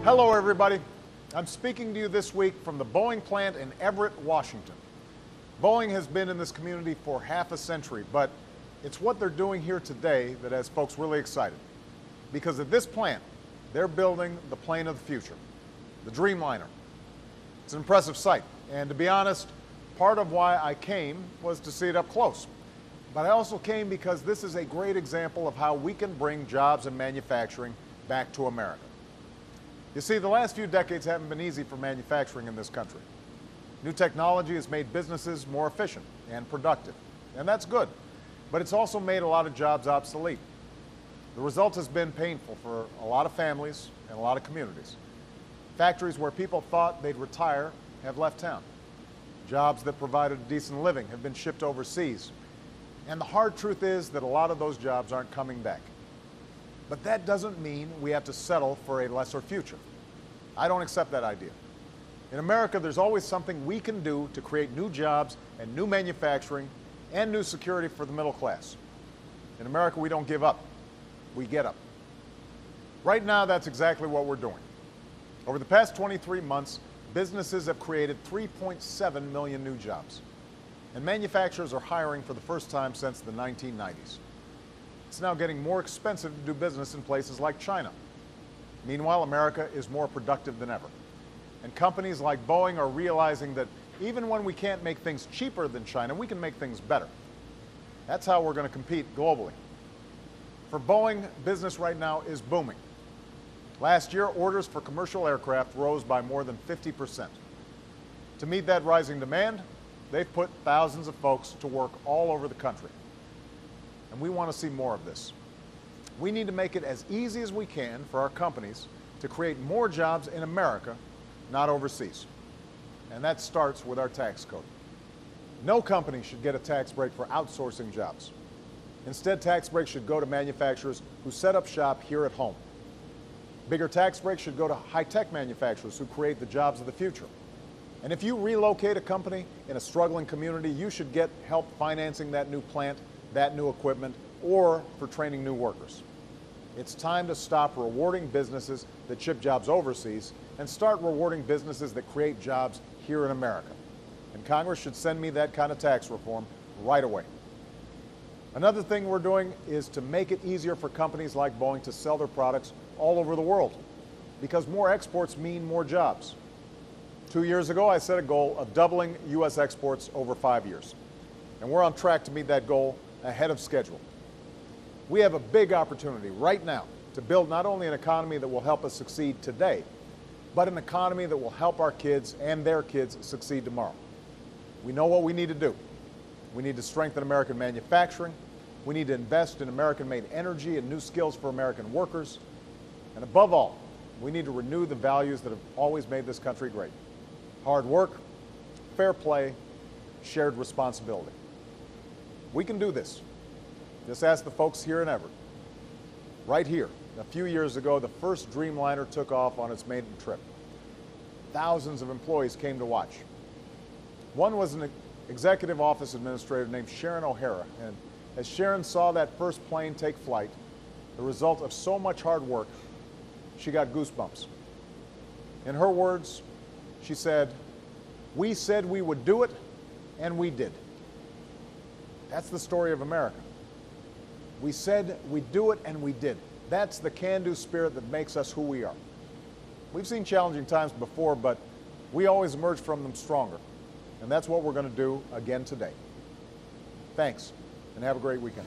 Hello, everybody. I'm speaking to you this week from the Boeing plant in Everett, Washington. Boeing has been in this community for half a century, but it's what they're doing here today that has folks really excited. Because at this plant, they're building the plane of the future, the Dreamliner. It's an impressive sight, and to be honest, part of why I came was to see it up close. But I also came because this is a great example of how we can bring jobs and manufacturing back to America. You see, the last few decades haven't been easy for manufacturing in this country. New technology has made businesses more efficient and productive, and that's good. But it's also made a lot of jobs obsolete. The result has been painful for a lot of families and a lot of communities. Factories where people thought they'd retire have left town. Jobs that provided a decent living have been shipped overseas. And the hard truth is that a lot of those jobs aren't coming back. But that doesn't mean we have to settle for a lesser future. I don't accept that idea. In America, there's always something we can do to create new jobs and new manufacturing and new security for the middle class. In America, we don't give up. We get up. Right now, that's exactly what we're doing. Over the past 23 months, businesses have created 3.7 million new jobs. And manufacturers are hiring for the first time since the 1990s. It's now getting more expensive to do business in places like China. Meanwhile, America is more productive than ever. And companies like Boeing are realizing that even when we can't make things cheaper than China, we can make things better. That's how we're going to compete globally. For Boeing, business right now is booming. Last year, orders for commercial aircraft rose by more than 50%. To meet that rising demand, they've put thousands of folks to work all over the country. And we want to see more of this. We need to make it as easy as we can for our companies to create more jobs in America, not overseas. And that starts with our tax code. No company should get a tax break for outsourcing jobs. Instead, tax breaks should go to manufacturers who set up shop here at home. Bigger tax breaks should go to high-tech manufacturers who create the jobs of the future. And if you relocate a company in a struggling community, you should get help financing that new plant, that new equipment, or for training new workers. It's time to stop rewarding businesses that ship jobs overseas and start rewarding businesses that create jobs here in America. And Congress should send me that kind of tax reform right away. Another thing we're doing is to make it easier for companies like Boeing to sell their products all over the world, because more exports mean more jobs. 2 years ago, I set a goal of doubling U.S. exports over 5 years, and we're on track to meet that goal ahead of schedule. We have a big opportunity right now to build not only an economy that will help us succeed today, but an economy that will help our kids and their kids succeed tomorrow. We know what we need to do. We need to strengthen American manufacturing. We need to invest in American-made energy and new skills for American workers. And above all, we need to renew the values that have always made this country great. Hard work, fair play, shared responsibility. We can do this. Just ask the folks here in Everett. Right here, a few years ago, the first Dreamliner took off on its maiden trip. Thousands of employees came to watch. One was an executive office administrator named Sharon O'Hara, and as Sharon saw that first plane take flight, the result of so much hard work, she got goosebumps. In her words, she said, "We said we would do it, and we did." That's the story of America. We said we'd do it, and we did. That's the can-do spirit that makes us who we are. We've seen challenging times before, but we always emerge from them stronger. And that's what we're going to do again today. Thanks, and have a great weekend.